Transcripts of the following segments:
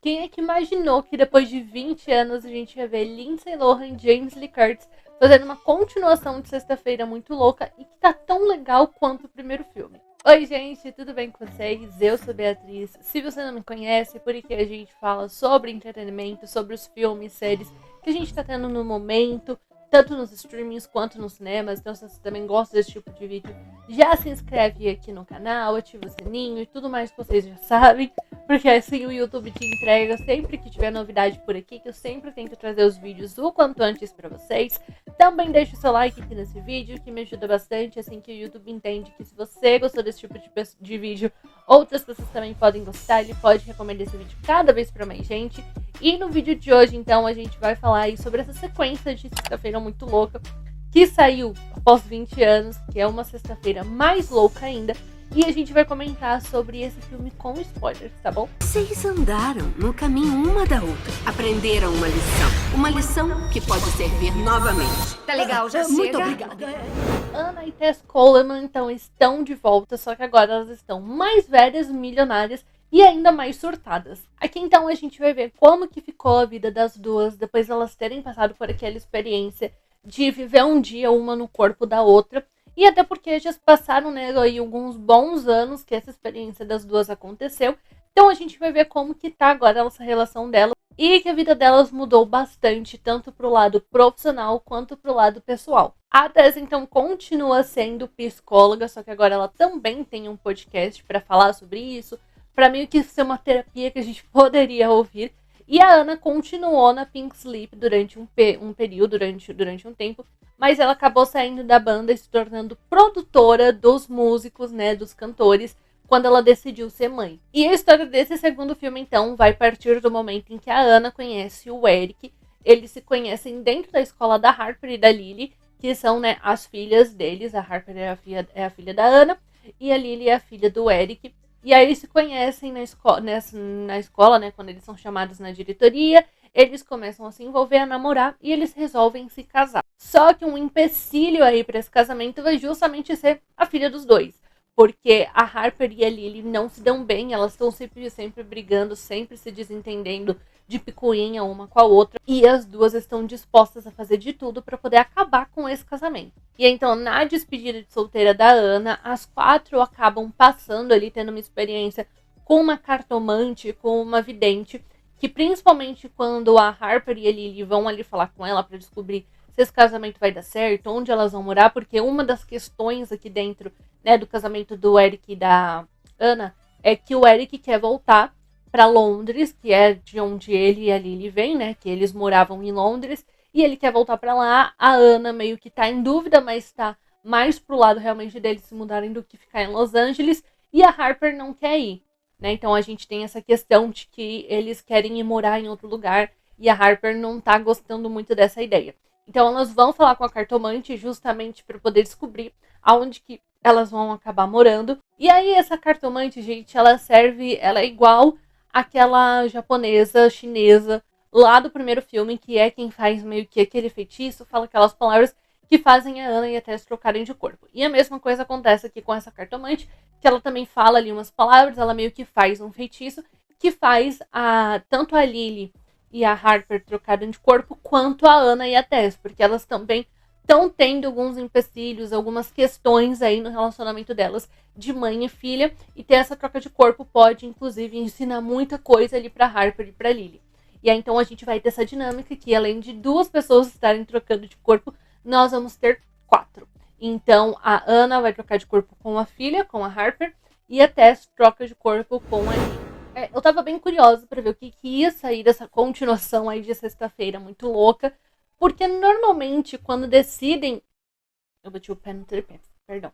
Quem é que imaginou que depois de 20 anos a gente ia ver Lindsay Lohan e James Lee Curtis fazendo uma continuação de Sexta-feira Muito Louca e que tá tão legal quanto o primeiro filme? Oi, gente, tudo bem com vocês? Eu sou Beatriz. Se você não me conhece, por aqui a gente fala sobre entretenimento, sobre os filmes, séries que a gente tá tendo no momento, tanto nos streamings quanto nos cinemas. Então, se você também gosta desse tipo de vídeo, já se inscreve aqui no canal, ativa o sininho e tudo mais que vocês já sabem. Porque assim o YouTube te entrega sempre que tiver novidade por aqui, que eu sempre tento trazer os vídeos o quanto antes pra vocês. Também deixa o seu like aqui nesse vídeo, que me ajuda bastante, assim que o YouTube entende que se você gostou desse tipo de vídeo, outras pessoas também podem gostar, ele pode recomendar esse vídeo cada vez pra mais gente. E no vídeo de hoje, então, a gente vai falar aí sobre essa sequência de Sexta-feira Muito Louca, que saiu após 20 anos, que é uma sexta-feira mais louca ainda. E a gente vai comentar sobre esse filme com spoilers, tá bom? Vocês andaram no caminho uma da outra. Aprenderam uma lição. Uma lição que pode servir novamente. Tá legal, já chega. Muito obrigada. Anna e Tess Coleman, então, estão de volta, só que agora elas estão mais velhas, milionárias e ainda mais surtadas. Aqui, então, a gente vai ver como que ficou a vida das duas depois de elas terem passado por aquela experiência de viver um dia uma no corpo da outra. E até porque já se passaram, né, aí alguns bons anos que essa experiência das duas aconteceu. Então a gente vai ver como que tá agora essa relação delas. E que a vida delas mudou bastante, tanto pro lado profissional quanto pro lado pessoal. A Tess, então, continua sendo psicóloga, só que agora ela também tem um podcast para falar sobre isso. Para meio que ser uma terapia que a gente poderia ouvir. E a Anna continuou na Pink Slip durante um período, durante um tempo. Mas ela acabou saindo da banda e se tornando produtora dos músicos, né, dos cantores, quando ela decidiu ser mãe. E a história desse segundo filme, então, vai partir do momento em que a Anna conhece o Eric. Eles se conhecem dentro da escola da Harper e da Lily, que são, né, as filhas deles. A Harper é a filha da Anna e a Lily é a filha do Eric. E aí eles se conhecem na escola, né, quando eles são chamados na diretoria. Eles começam a se envolver, a namorar e eles resolvem se casar. Só que um empecilho aí para esse casamento vai justamente ser a filha dos dois. Porque a Harper e a Lily não se dão bem, elas estão sempre brigando, sempre se desentendendo de picuinha uma com a outra. E as duas estão dispostas a fazer de tudo para poder acabar com esse casamento. E então, na despedida de solteira da Anna, as quatro acabam passando ali, tendo uma experiência com uma cartomante, com uma vidente, que principalmente quando a Harper e a Lily vão ali falar com ela para descobrir se esse casamento vai dar certo, onde elas vão morar, porque uma das questões aqui dentro, né, do casamento do Eric e da Anna é que o Eric quer voltar para Londres, que é de onde ele e a Lily vêm, né, que eles moravam em Londres, e ele quer voltar para lá. A Anna meio que tá em dúvida, mas tá mais pro lado realmente deles se mudarem do que ficar em Los Angeles, e a Harper não quer ir. Né? Então a gente tem essa questão de que eles querem ir morar em outro lugar e a Harper não tá gostando muito dessa ideia. Então elas vão falar com a cartomante justamente para poder descobrir aonde que elas vão acabar morando. E aí essa cartomante, gente, ela é igual àquela japonesa, chinesa lá do primeiro filme, que é quem faz meio que aquele feitiço, fala aquelas palavras que fazem a Anna e a Tess trocarem de corpo. E a mesma coisa acontece aqui com essa cartomante, que ela também fala ali umas palavras, ela meio que faz um feitiço que faz tanto a Lily e a Harper trocarem de corpo, quanto a Anna e a Tess, porque elas também estão tendo alguns empecilhos, algumas questões aí no relacionamento delas de mãe e filha, e ter essa troca de corpo pode, inclusive, ensinar muita coisa ali pra Harper e pra Lily. E aí, então, a gente vai ter essa dinâmica que, além de duas pessoas estarem trocando de corpo, nós vamos ter 4. Então, a Anna vai trocar de corpo com a filha, com a Harper, e a Tess troca de corpo com a Lily. Eu tava bem curiosa pra ver o que ia sair dessa continuação aí de Sexta-feira Muito Louca, porque normalmente quando decidem... Eu bati o pé no tripé, perdão.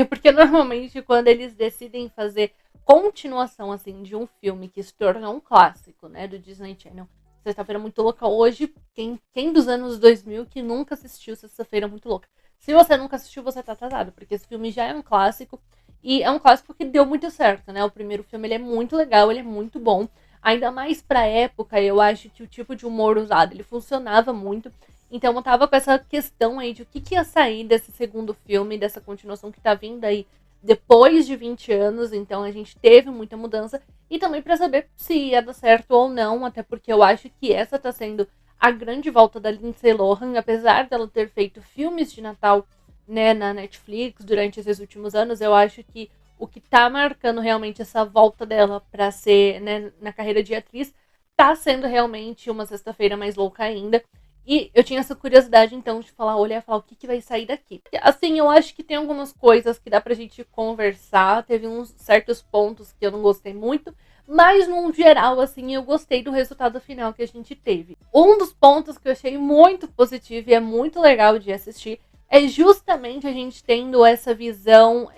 Porque normalmente quando eles decidem fazer continuação, assim, de um filme que se tornou um clássico, né, do Disney Channel, Sexta-feira Muito Louca, hoje, quem dos anos 2000 que nunca assistiu Sexta-feira Muito Louca? Se você nunca assistiu, você tá atrasado, porque esse filme já é um clássico, e é um clássico que deu muito certo, né? O primeiro filme, ele é muito legal, ele é muito bom, ainda mais pra época, eu acho que o tipo de humor usado, ele funcionava muito. Então eu tava com essa questão aí de o que ia sair desse segundo filme, dessa continuação que tá vindo aí depois de 20 anos, então a gente teve muita mudança. E também para saber se ia dar certo ou não, até porque eu acho que essa tá sendo a grande volta da Lindsay Lohan, apesar dela ter feito filmes de Natal, né, na Netflix durante esses últimos anos. Eu acho que o que tá marcando realmente essa volta dela pra ser, né, na carreira de atriz, tá sendo realmente Uma Sexta-feira Mais Louca Ainda. E eu tinha essa curiosidade, então, de olhar e falar o que vai sair daqui. Assim, eu acho que tem algumas coisas que dá pra gente conversar. Teve uns certos pontos que eu não gostei muito. Mas, no geral, assim, eu gostei do resultado final que a gente teve. Um dos pontos que eu achei muito positivo e é muito legal de assistir é justamente a gente tendo essa visão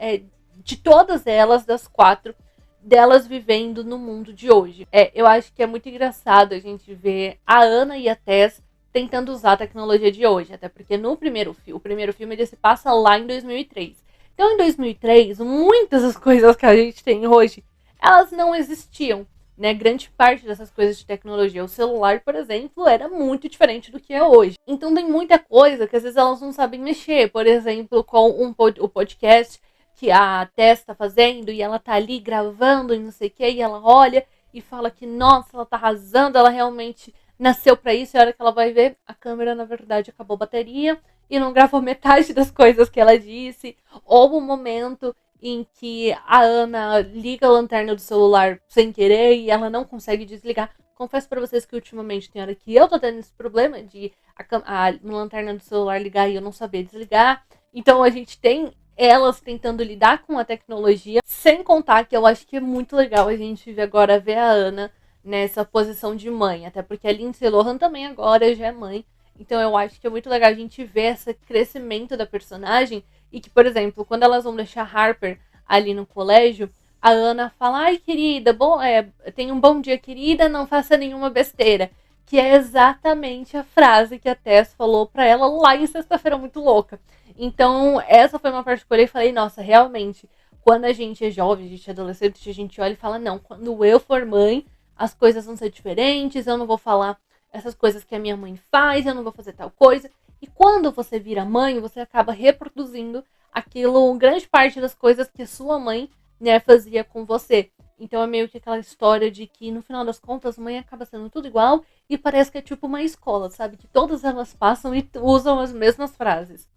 de todas elas, das 4, delas vivendo no mundo de hoje. Eu acho que é muito engraçado a gente ver a Ana e a Tess tentando usar a tecnologia de hoje, até porque o primeiro filme ele se passa lá em 2003. Então, em 2003, muitas das coisas que a gente tem hoje, elas não existiam, né? Grande parte dessas coisas de tecnologia, o celular, por exemplo, era muito diferente do que é hoje. Então, tem muita coisa que às vezes elas não sabem mexer, por exemplo, com o podcast que a Tess tá fazendo, e ela tá ali gravando e não sei o que, e ela olha e fala que, nossa, ela tá arrasando, ela realmente nasceu pra isso, e a hora que ela vai ver, a câmera, na verdade, acabou a bateria e não gravou metade das coisas que ela disse. Ou o momento em que a Ana liga a lanterna do celular sem querer e ela não consegue desligar. Confesso pra vocês que ultimamente tem hora que eu tô tendo esse problema de a lanterna do celular ligar e eu não saber desligar. Então a gente tem elas tentando lidar com a tecnologia, sem contar que eu acho que é muito legal a gente agora ver a Ana nessa posição de mãe, até porque a Lindsay Lohan também agora já é mãe, então eu acho que é muito legal a gente ver esse crescimento da personagem, e que, por exemplo, quando elas vão deixar Harper ali no colégio, a Ana fala, ai querida, tenha um bom dia querida, não faça nenhuma besteira, que é exatamente a frase que a Tess falou pra ela lá em Sexta-feira Muito Louca. Então essa foi uma parte que eu olhei e falei, nossa, realmente, quando a gente é jovem, a gente é adolescente, a gente olha e fala, não, quando eu for mãe, as coisas vão ser diferentes, eu não vou falar essas coisas que a minha mãe faz, eu não vou fazer tal coisa. E quando você vira mãe, você acaba reproduzindo aquilo, grande parte das coisas que a sua mãe, né, fazia com você. Então é meio que aquela história de que, no final das contas, mãe acaba sendo tudo igual e parece que é tipo uma escola, sabe? Que todas elas passam e usam as mesmas frases.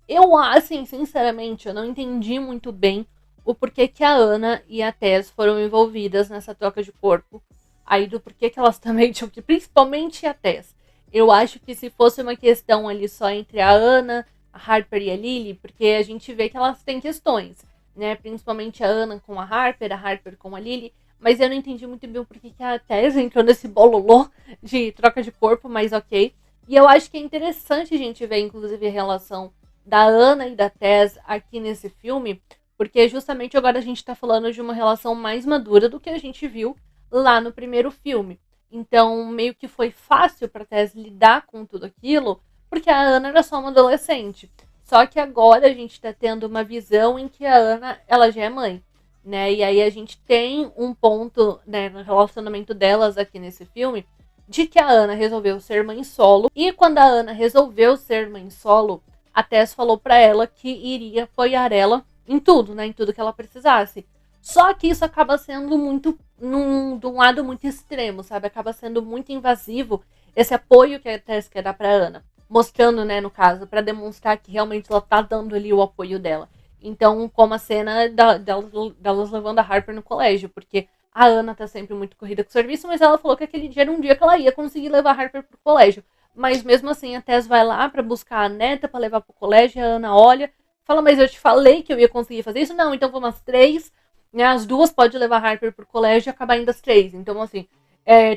Eu, assim, sinceramente, eu não entendi muito bem o porquê que a Ana e a Tess foram envolvidas nessa troca de corpo. Aí do porquê que elas também tinham que, principalmente a Tess. Eu acho que se fosse uma questão ali só entre a Ana, a Harper e a Lily, porque a gente vê que elas têm questões, né? Principalmente a Ana com a Harper com a Lily. Mas eu não entendi muito bem porquê que a Tess entrou nesse bololô de troca de corpo, mas ok. E eu acho que é interessante a gente ver, inclusive, a relação da Ana e da Tess aqui nesse filme, porque justamente agora a gente tá falando de uma relação mais madura do que a gente viu lá no primeiro filme. Então, meio que foi fácil pra Tess lidar com tudo aquilo, porque a Ana era só uma adolescente. Só que agora a gente tá tendo uma visão em que a Ana, ela já é mãe, né? E aí a gente tem um ponto, né, no relacionamento delas aqui nesse filme, de que a Ana resolveu ser mãe solo. E quando a Ana resolveu ser mãe solo, a Tess falou pra ela que iria apoiar ela em tudo, né? Em tudo que ela precisasse. Só que isso acaba sendo muito de um lado muito extremo, sabe? Acaba sendo muito invasivo esse apoio que a Tess quer dar pra Ana. Mostrando, né, no caso, pra demonstrar que realmente ela tá dando ali o apoio dela. Então, como a cena delas levando a Harper no colégio, porque a Ana tá sempre muito corrida com o serviço, mas ela falou que aquele dia era um dia que ela ia conseguir levar a Harper pro colégio. Mas mesmo assim, a Tess vai lá pra buscar a neta pra levar pro colégio, e a Ana olha, fala, mas eu te falei que eu ia conseguir fazer isso? Não, então vamos às 3, né? As duas podem levar a Harper pro colégio e acabar indo às 3. Então, assim,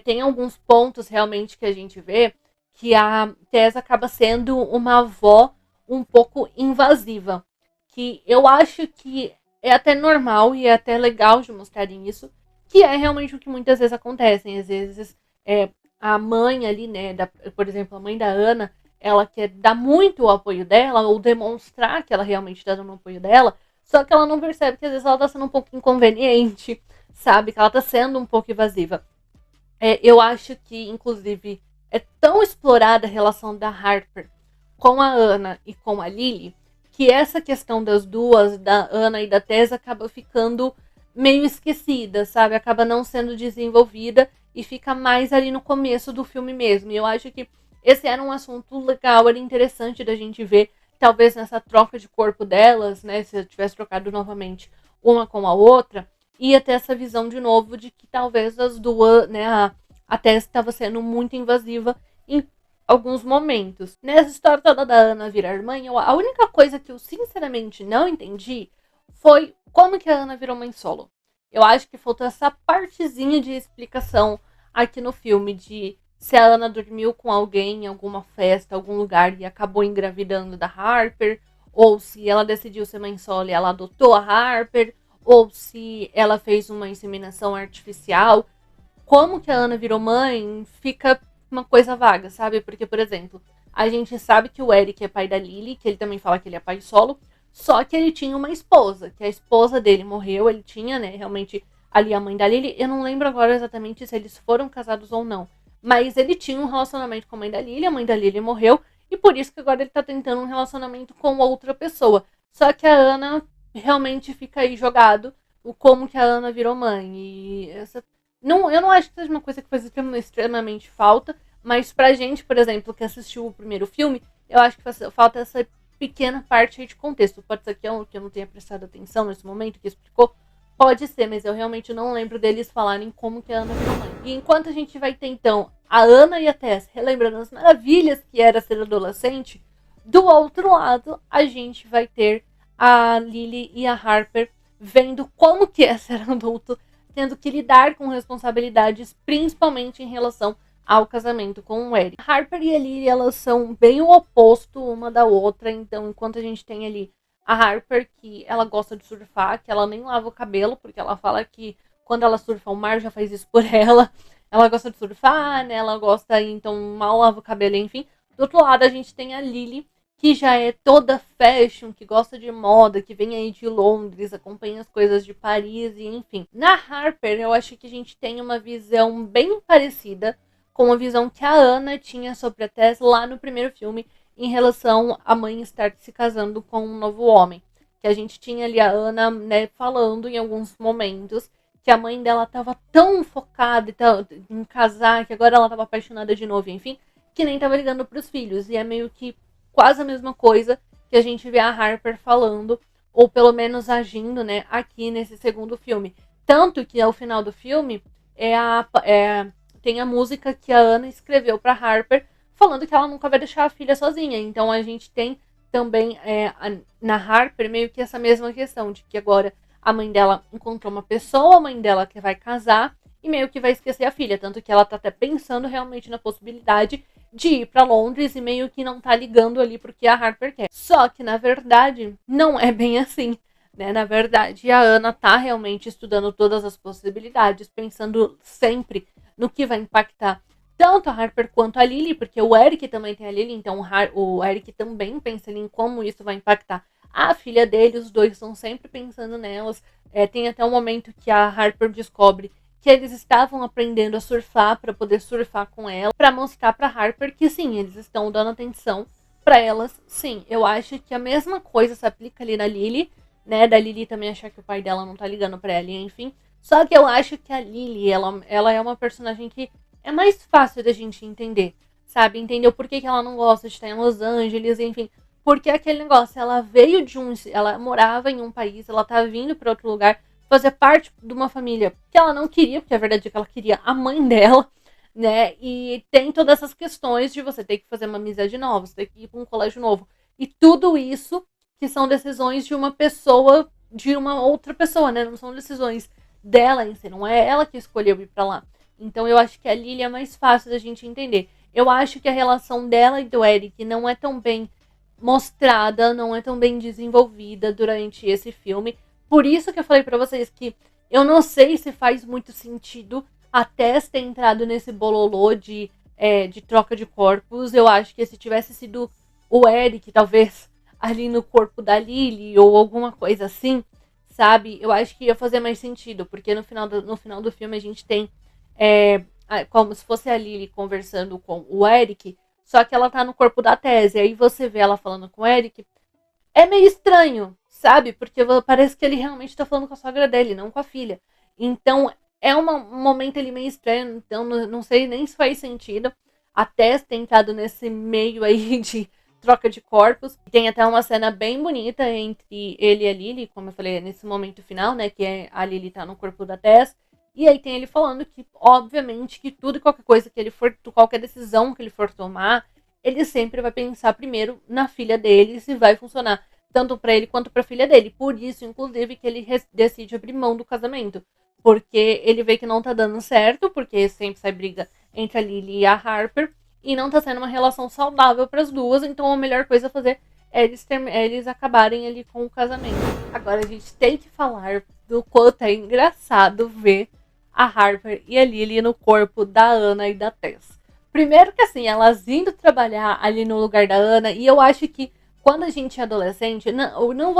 tem alguns pontos realmente que a gente vê que a Tess acaba sendo uma avó um pouco invasiva. Que eu acho que é até normal e é até legal de mostrarem isso, que é realmente o que muitas vezes acontece. Às vezes, a mãe ali, né, por exemplo, a mãe da Ana, ela quer dar muito o apoio dela, ou demonstrar que ela realmente está dando o apoio dela, só que ela não percebe que às vezes ela tá sendo um pouco inconveniente, sabe? Que ela tá sendo um pouco invasiva. Eu acho que, inclusive, é tão explorada a relação da Harper com a Ana e com a Lily, que essa questão das duas, da Ana e da Tess, acaba ficando meio esquecida, sabe? Acaba não sendo desenvolvida e fica mais ali no começo do filme mesmo. E eu acho que esse era um assunto legal, era interessante da gente ver, talvez nessa troca de corpo delas, né? Se eu tivesse trocado novamente uma com a outra, ia ter essa visão de novo de que talvez as duas, né? A Tess estava sendo muito invasiva em alguns momentos. Nessa história toda da Ana virar mãe, a única coisa que eu sinceramente não entendi foi como que a Ana virou mãe solo. Eu acho que faltou essa partezinha de explicação aqui no filme, de se a Ana dormiu com alguém em alguma festa, algum lugar e acabou engravidando da Harper, ou se ela decidiu ser mãe solo e ela adotou a Harper, ou se ela fez uma inseminação artificial. Como que a Ana virou mãe fica uma coisa vaga, sabe? Porque, por exemplo, a gente sabe que o Eric é pai da Lily, que ele também fala que ele é pai solo, só que ele tinha uma esposa, que a esposa dele morreu, ele tinha, né, realmente ali a mãe da Lily. Eu não lembro agora exatamente se eles foram casados ou não, mas ele tinha um relacionamento com a mãe da Lily morreu, e por isso que agora ele tá tentando um relacionamento com outra pessoa. Só que a Ana realmente fica aí jogado o como que a Ana virou mãe. E não, eu não acho que seja uma coisa que faz extremamente falta, mas pra gente, por exemplo, que assistiu o primeiro filme, eu acho que falta essa pequena parte aí de contexto. Pode ser que eu não tenha prestado atenção nesse momento, que explicou. Pode ser, mas eu realmente não lembro deles falarem como que a Ana virou mãe. E enquanto a gente vai ter, então, a Ana e a Tess relembrando as maravilhas que era ser adolescente, do outro lado, a gente vai ter a Lily e a Harper vendo como que é ser adulto, tendo que lidar com responsabilidades, principalmente em relação ao casamento com o Eric. A Harper e a Lily, elas são bem o oposto uma da outra, então enquanto a gente tem ali a Harper, que ela gosta de surfar, que ela nem lava o cabelo, porque ela fala que quando ela surfa o mar já faz isso por ela. Ela gosta de surfar, né? Ela gosta, então mal lava o cabelo, enfim. Do outro lado a gente tem a Lily, que já é toda fashion, que gosta de moda, que vem aí de Londres, acompanha as coisas de Paris e enfim. Na Harper, eu acho que a gente tem uma visão bem parecida com a visão que a Ana tinha sobre a Tess lá no primeiro filme, em relação à mãe estar se casando com um novo homem. Que a gente tinha ali a Ana, né, falando em alguns momentos que a mãe dela estava tão focada em casar, que agora ela estava apaixonada de novo, enfim, que nem estava ligando para os filhos. E é meio que quase a mesma coisa que a gente vê a Harper falando, ou pelo menos agindo, né, aqui nesse segundo filme. Tanto que ao final do filme tem a música que a Ana escreveu para Harper, falando que ela nunca vai deixar a filha sozinha. Então a gente tem também na Harper meio que essa mesma questão de que agora a mãe dela encontrou uma pessoa, a mãe dela que vai casar e meio que vai esquecer a filha. Tanto que ela tá até pensando realmente na possibilidade de ir para Londres e meio que não tá ligando ali porque a Harper quer. Só que na verdade não é bem assim, né? Na verdade a Ana tá realmente estudando todas as possibilidades, pensando sempre no que vai impactar tanto a Harper quanto a Lily, porque o Eric também tem a Lily, então o Eric também pensa em como isso vai impactar a filha dele. Os dois estão sempre pensando nelas. Tem até um momento que a Harper descobre que eles estavam aprendendo a surfar para poder surfar com ela, para mostrar para Harper que sim, eles estão dando atenção para elas. Sim, eu acho que a mesma coisa se aplica ali na Lily, né? Da Lily também achar que o pai dela não tá ligando para ela, enfim. Só que eu acho que a Lily, ela é uma personagem que é mais fácil da gente entender, sabe? Entender o porquê que ela não gosta de estar em Los Angeles, enfim. Porque aquele negócio, ela veio ela morava em um país, ela tá vindo para outro lugar, fazer parte de uma família que ela não queria, porque a verdade é que ela queria a mãe dela, né? E tem todas essas questões de você ter que fazer uma amizade nova, você ter que ir para um colégio novo. E tudo isso que são decisões de uma pessoa, de uma outra pessoa, né? Não são decisões dela em si, não é ela que escolheu ir para lá. Então eu acho que a Lily é mais fácil da gente entender. Eu acho que a relação dela e do Eric não é tão bem mostrada, não é tão bem desenvolvida durante esse filme. Por isso que eu falei pra vocês que eu não sei se faz muito sentido a Tess ter entrado nesse bololô de troca de corpos. Eu acho que se tivesse sido o Eric, talvez, ali no corpo da Lily ou alguma coisa assim, sabe? Eu acho que ia fazer mais sentido, porque no final do filme a gente tem como se fosse a Lily conversando com o Eric, só que ela tá no corpo da Tess. E aí você vê ela falando com o Eric, é meio estranho, sabe? Porque parece que ele realmente tá falando com a sogra dele, não com a filha. Então, é um momento ali meio estranho, então não sei nem se faz sentido a Tess ter entrado nesse meio aí de troca de corpos. Tem até uma cena bem bonita entre ele e a Lily, como eu falei, nesse momento final, né, que a Lily tá no corpo da Tess. E aí tem ele falando que, obviamente, que tudo e qualquer coisa que ele for, qualquer decisão que ele for tomar, ele sempre vai pensar primeiro na filha dele, se vai funcionar tanto para ele quanto para a filha dele. Por isso, inclusive, que ele decide abrir mão do casamento. Porque ele vê que não tá dando certo, porque sempre sai briga entre a Lily e a Harper, e não tá sendo uma relação saudável para as duas, então a melhor coisa a fazer é eles acabarem ali com o casamento. Agora a gente tem que falar do quanto é engraçado ver a Harper e a Lily no corpo da Ana e da Tess. Primeiro que assim, elas indo trabalhar ali no lugar da Ana, e eu acho que quando a gente é adolescente, eu não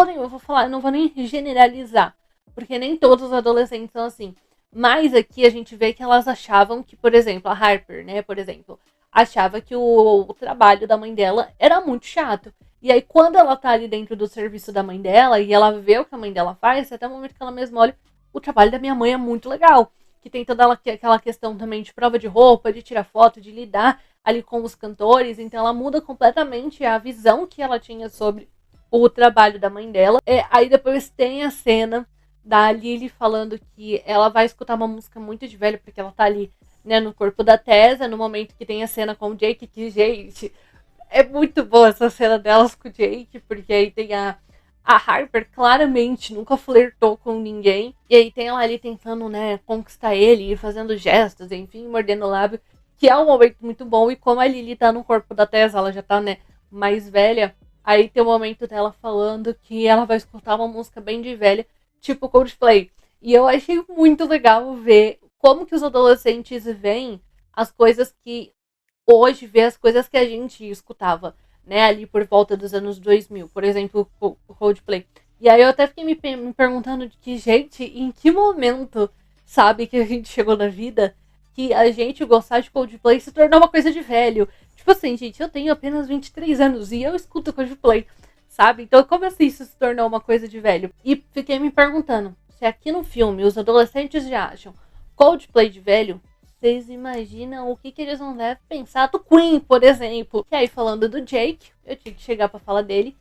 vou nem generalizar, porque nem todos os adolescentes são assim. Mas aqui a gente vê que elas achavam que, por exemplo, a Harper, né, por exemplo, achava que o trabalho da mãe dela era muito chato. E aí, quando ela tá ali dentro do serviço da mãe dela e ela vê o que a mãe dela faz, até o momento que ela mesma olha, o trabalho da minha mãe é muito legal. Que tem toda aquela questão também de prova de roupa, de tirar foto, de lidar ali com os cantores. Então ela muda completamente a visão que ela tinha sobre o trabalho da mãe dela. Aí depois tem a cena da Lily falando que ela vai escutar uma música muito de velho, porque ela tá ali, né, no corpo da Tessa, no momento que tem a cena com o Jake, que, gente, é muito boa essa cena delas com o Jake, porque aí tem a Harper claramente nunca flertou com ninguém, e aí tem ela ali tentando, né, conquistar ele, fazendo gestos, enfim, mordendo o lábio, que é um momento muito bom, e como a Lily tá no corpo da Tessa, ela já tá, né, mais velha, aí tem o momento dela falando que ela vai escutar uma música bem de velha, tipo Coldplay. E eu achei muito legal ver como que os adolescentes veem as coisas que hoje vê as coisas que a gente escutava, né, ali por volta dos anos 2000, por exemplo, o Coldplay. E aí eu até fiquei me perguntando de que, gente, em que momento, sabe, que a gente chegou na vida que a gente gostar de Coldplay se tornou uma coisa de velho. Tipo assim, gente, eu tenho apenas 23 anos e eu escuto Coldplay, sabe? Então como assim isso se tornou uma coisa de velho? E fiquei me perguntando, se aqui no filme os adolescentes já acham Coldplay de velho, vocês imaginam o que eles vão deve pensar do Queen, por exemplo. E aí, falando do Jake, eu tinha que chegar pra falar dele,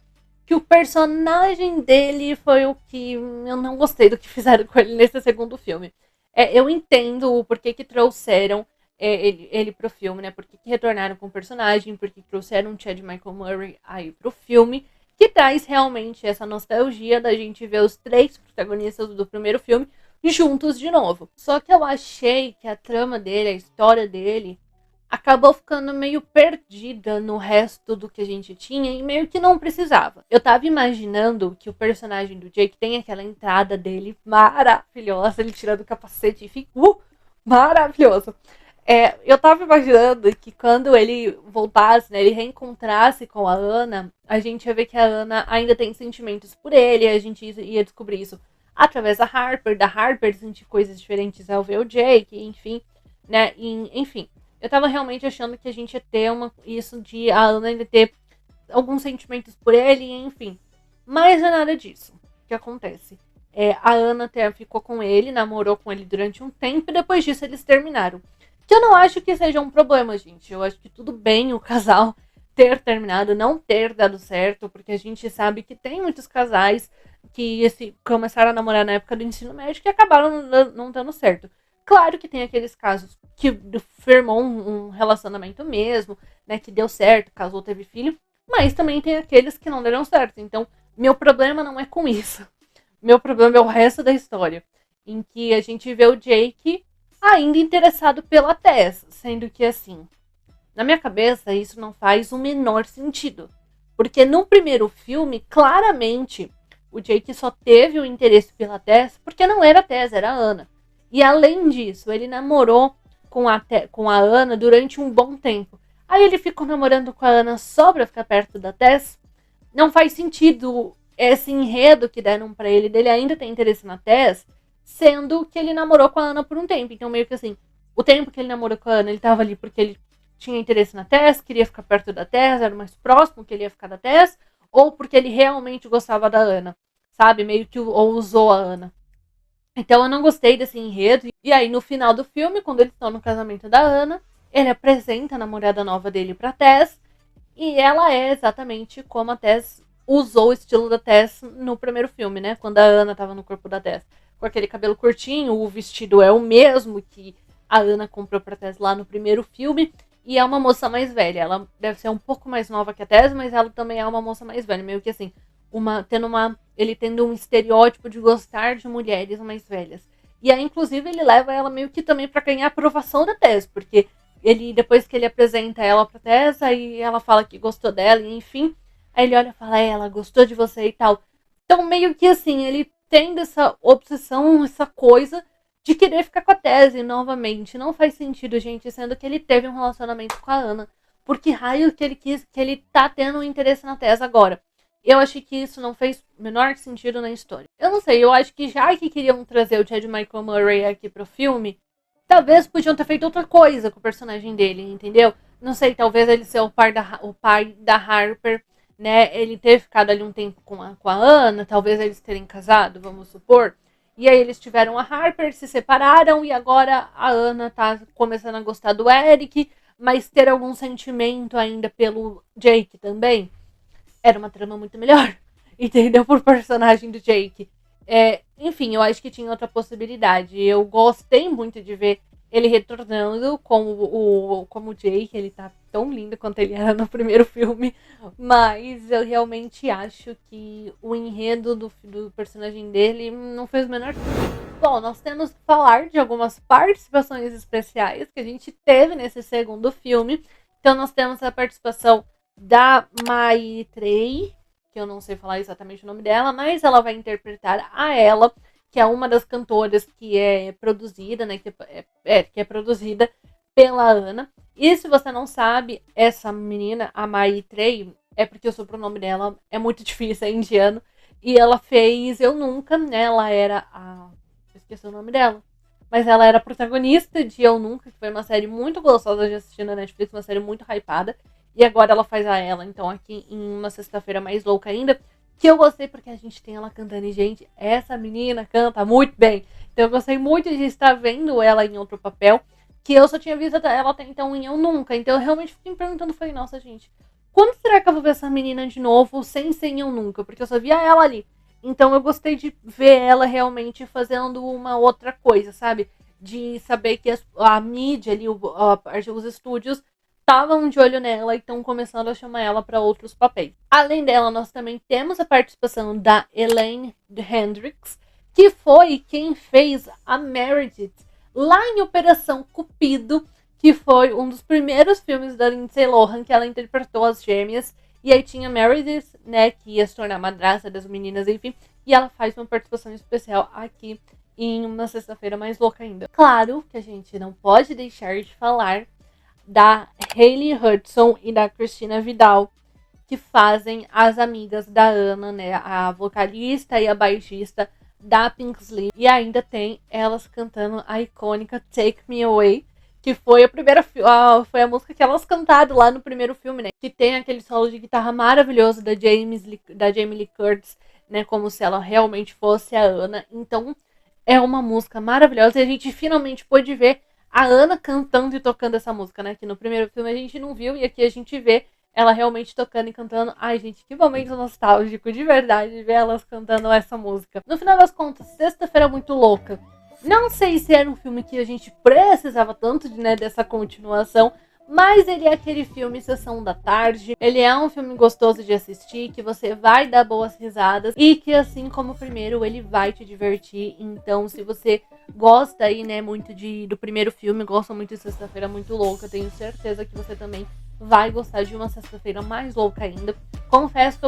que o personagem dele foi o que eu não gostei do que fizeram com ele nesse segundo filme. Eu entendo o porquê que trouxeram ele pro filme, né? Por que retornaram com o personagem, por que trouxeram o Chad Michael Murray aí pro filme, que traz realmente essa nostalgia da gente ver os três protagonistas do primeiro filme juntos de novo. Só que eu achei que a trama dele, a história dele, acabou ficando meio perdida no resto do que a gente tinha e meio que não precisava. Eu tava imaginando que o personagem do Jake tem aquela entrada dele maravilhosa, ele tirando o capacete e fica maravilhoso. Eu tava imaginando que quando ele voltasse, né, ele reencontrasse com a Ana, a gente ia ver que a Ana ainda tem sentimentos por ele, e a gente ia descobrir isso através da Harper sentir coisas diferentes ao ver o Jake, enfim, né, enfim. Eu tava realmente achando que a gente ia ter isso de a Ana ainda ter alguns sentimentos por ele, enfim. Mas não é nada disso que acontece. A Ana até ficou com ele, namorou com ele durante um tempo e depois disso eles terminaram. Que eu não acho que seja um problema, gente. Eu acho que tudo bem o casal ter terminado, não ter dado certo, porque a gente sabe que tem muitos casais que começaram a namorar na época do ensino médio que acabaram não dando certo. Claro que tem aqueles casos que firmou um relacionamento mesmo, né, que deu certo, casou, teve filho, mas também tem aqueles que não deram certo. Então, meu problema não é com isso. Meu problema é o resto da história, em que a gente vê o Jake ainda interessado pela Tess, sendo que assim, na minha cabeça isso não faz o menor sentido, porque no primeiro filme, claramente, o Jake só teve o interesse pela Tess porque não era a Tess, era a Ana. E além disso, ele namorou com a Ana durante um bom tempo. Aí ele ficou namorando com a Ana só pra ficar perto da Tess. Não faz sentido esse enredo que deram pra ele, dele ainda ter interesse na Tess, sendo que ele namorou com a Ana por um tempo. Então meio que assim, o tempo que ele namorou com a Ana, ele tava ali porque ele tinha interesse na Tess, queria ficar perto da Tess, era o mais próximo que ele ia ficar da Tess, ou porque ele realmente gostava da Ana, sabe? Meio que ou usou a Ana. Então eu não gostei desse enredo. E aí no final do filme, quando eles estão no casamento da Ana, ele apresenta a namorada nova dele pra Tess. E ela é exatamente como a Tess usou o estilo da Tess no primeiro filme, né? Quando a Ana tava no corpo da Tess. Com aquele cabelo curtinho, o vestido é o mesmo que a Ana comprou pra Tess lá no primeiro filme. E é uma moça mais velha. Ela deve ser um pouco mais nova que a Tess, mas ela também é uma moça mais velha. Meio que assim, ele tendo um estereótipo de gostar de mulheres mais velhas. E aí, inclusive, ele leva ela meio que também pra ganhar a aprovação da Tess, porque depois que ele apresenta ela pra Tess, aí ela fala que gostou dela, e enfim, aí ele olha e fala, ela gostou de você e tal. Então, meio que assim, ele tem essa obsessão, essa coisa de querer ficar com a Tess novamente. Não faz sentido, gente, sendo que ele teve um relacionamento com a Ana. Por que raio que ele tá tendo um interesse na Tess agora? Eu achei que isso não fez o menor sentido na história. Eu não sei, eu acho que já que queriam trazer o Chad Michael Murray aqui pro filme, talvez podiam ter feito outra coisa com o personagem dele, entendeu? Não sei, talvez ele ser o pai da Harper, né? Ele ter ficado ali um tempo com a Ana, talvez eles terem casado, vamos supor. E aí eles tiveram a Harper, se separaram, e agora a Ana tá começando a gostar do Eric, mas ter algum sentimento ainda pelo Jake também. Era uma trama muito melhor, entendeu? Por personagem do Jake. Enfim, eu acho que tinha outra possibilidade. Eu gostei muito de ver ele retornando como o Jake. Ele tá tão lindo quanto ele era no primeiro filme. Mas eu realmente acho que o enredo do personagem dele não fez o menor sentido. Bom, nós temos que falar de algumas participações especiais que a gente teve nesse segundo filme. Então nós temos a participação da Maitreyi, que eu não sei falar exatamente o nome dela, mas ela vai interpretar a ela, que é uma das cantoras que é produzida, né, que é produzida pela Ana. E se você não sabe, essa menina, a Maitreyi, é porque o sobrenome dela é muito difícil, é indiano, e ela fez Eu Nunca, né, ela era esqueci o nome dela, mas ela era protagonista de Eu Nunca, que foi uma série muito gostosa de assistir na Netflix, uma série muito hypada. E agora ela faz a ela, então, aqui em uma sexta-feira mais louca ainda. Que eu gostei porque a gente tem ela cantando. E, gente, essa menina canta muito bem. Então eu gostei muito de estar vendo ela em outro papel. Que eu só tinha visto ela até então em Eu Nunca. Então eu realmente fiquei me perguntando, falei, nossa, gente, quando será que eu vou ver essa menina de novo sem ser em Eu Nunca? Porque eu só via ela ali. Então eu gostei de ver ela realmente fazendo uma outra coisa, sabe? De saber que a mídia ali, os estúdios estavam de olho nela e estão começando a chamar ela para outros papéis. Além dela, nós também temos a participação da Elaine Hendricks, que foi quem fez a Meredith lá em Operação Cupido, que foi um dos primeiros filmes da Lindsay Lohan, que ela interpretou as gêmeas. E aí tinha Meredith, né, que ia se tornar madrasta das meninas, enfim. E ela faz uma participação especial aqui em uma sexta-feira mais louca ainda. Claro que a gente não pode deixar de falar da Hayley Hudson e da Christina Vidal, que fazem as amigas da Ana, né? A vocalista e a baixista da Pink Slip. E ainda tem elas cantando a icônica Take Me Away, que foi foi a música que elas cantaram lá no primeiro filme, né? Que tem aquele solo de guitarra maravilhoso da Jamie Lee Curtis, né? Como se ela realmente fosse a Ana. Então é uma música maravilhosa e a gente finalmente pôde ver a Ana cantando e tocando essa música, né? Que no primeiro filme a gente não viu e aqui a gente vê ela realmente tocando e cantando. Ai, gente, que momento nostálgico, de verdade, ver elas cantando essa música. No final das contas, sexta-feira muito louca. Não sei se era um filme que a gente precisava tanto dessa continuação, mas ele é aquele filme Sessão da Tarde. Ele é um filme gostoso de assistir, que você vai dar boas risadas e que, assim como o primeiro, ele vai te divertir. Então, se você gosta aí, né, muito do primeiro filme, gosta muito de Sexta-feira Muito Louca, tenho certeza que você também vai gostar de uma sexta-feira mais louca ainda. Confesso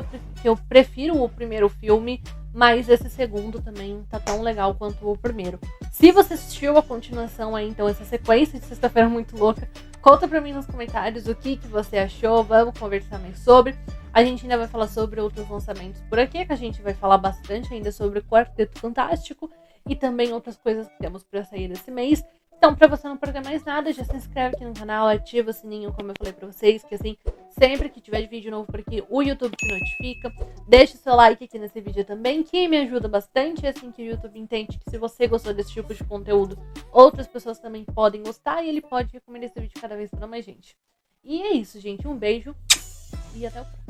que eu prefiro o primeiro filme, mas esse segundo também tá tão legal quanto o primeiro. Se você assistiu a continuação aí, então, essa sequência de Sexta-feira Muito Louca, conta pra mim nos comentários o que você achou, vamos conversar mais sobre. A gente ainda vai falar sobre outros lançamentos por aqui, que a gente vai falar bastante ainda sobre o Quarteto Fantástico e também outras coisas que temos pra sair esse mês. Então, pra você não perder mais nada, já se inscreve aqui no canal, ativa o sininho, como eu falei pra vocês, que assim, sempre que tiver vídeo novo por aqui, o YouTube te notifica. Deixa o seu like aqui nesse vídeo também, que me ajuda bastante, assim que o YouTube entende que se você gostou desse tipo de conteúdo, outras pessoas também podem gostar e ele pode recomendar esse vídeo cada vez pra mais gente. E é isso, gente. Um beijo e até o próximo.